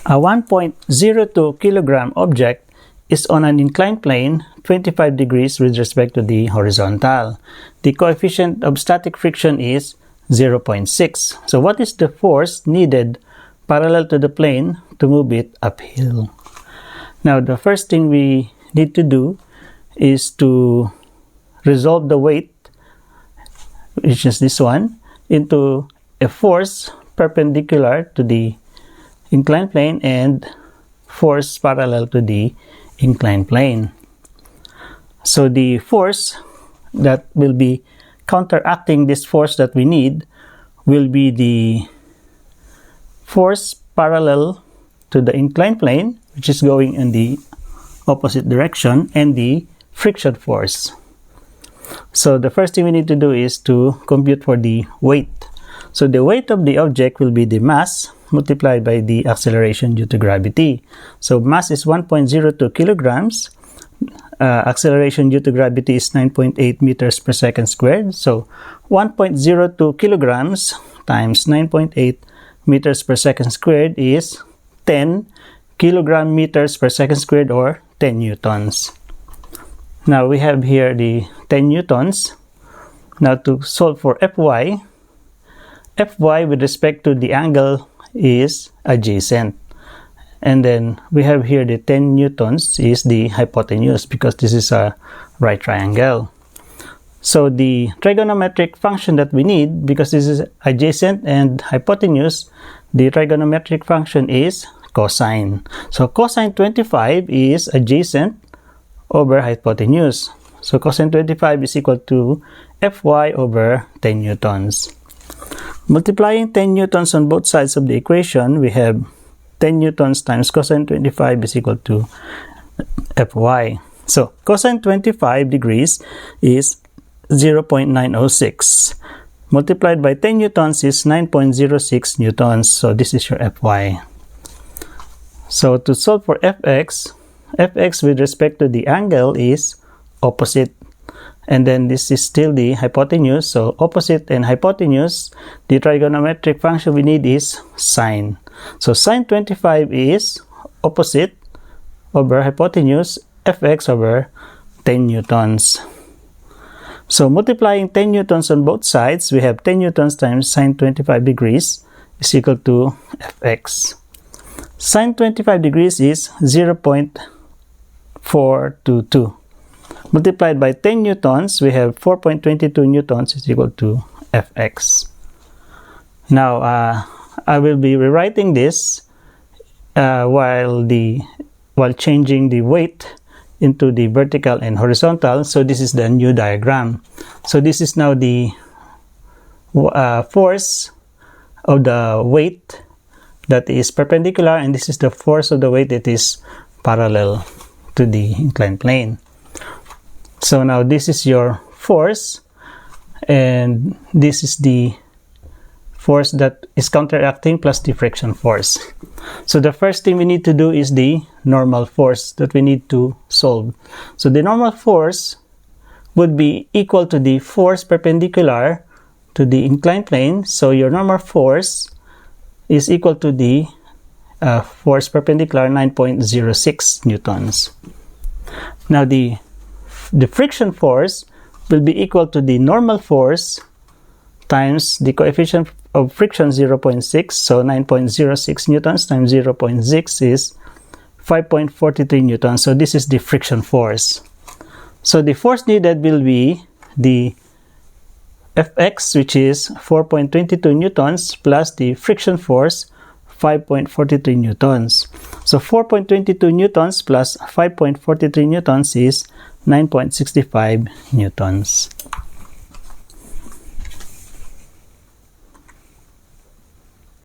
A 1.02 kilogram object is on an inclined plane 25 degrees with respect to the horizontal. The coefficient of static friction is 0.6. So what is the force needed parallel to the plane to move it uphill? Now, the first thing we need to do is to resolve the weight, which is this one, into a force perpendicular to the inclined plane and force parallel to the inclined plane. So the force that will be counteracting this force that we need will be the force parallel to the inclined plane, which is going in the opposite direction, and the friction force. So the first thing we need to do is to compute for the weight. So the weight of the object will be the mass multiplied by the acceleration due to gravity. So mass is 1.02 kilograms. Acceleration due to gravity is 9.8 meters per second squared. So 1.02 kilograms times 9.8 meters per second squared is 10 kilogram meters per second squared, or 10 newtons. Now we have here the 10 newtons. Now to solve for Fy with respect to the angle is adjacent. And then we have here the 10 newtons is the hypotenuse, because this is a right triangle. So the trigonometric function that we need, because this is adjacent and hypotenuse, the trigonometric function is cosine. So cosine 25 is adjacent over hypotenuse. So cosine 25 is equal to Fy over 10 newtons. Multiplying 10 newtons on both sides of the equation, we have 10 newtons times cosine 25 is equal to Fy. So cosine 25 degrees is 0.906. Multiplied by 10 newtons is 9.06 newtons. So this is your Fy. So to solve for Fx with respect to the angle is opposite. And then this is still the hypotenuse. So opposite and hypotenuse, the trigonometric function we need is sine. So sine 25 is opposite over hypotenuse, Fx over 10 newtons. So multiplying 10 newtons on both sides, we have 10 newtons times sine 25 degrees is equal to Fx. Sine 25 degrees is 0.422. Multiplied by 10 newtons, we have 4.22 newtons is equal to Fx. Now, I will be rewriting this while changing the weight into the vertical and horizontal. So this is the new diagram. So this is now the force of the weight that is perpendicular, and this is the force of the weight that is parallel to the inclined plane. So now this is your force, and this is the force that is counteracting plus the friction force. So the first thing we need to do is the normal force that we need to solve. So the normal force would be equal to the force perpendicular to the inclined plane. So your normal force is equal to the force perpendicular, 9.06 newtons. Now the friction force will be equal to the normal force times the coefficient of friction, 0.6. So 9.06 newtons times 0.6 is 5.43 newtons. So this is the friction force. So the force needed will be the Fx, which is 4.22 newtons, plus the friction force, 5.43 newtons. So 4.22 newtons plus 5.43 newtons is 9.65 newtons.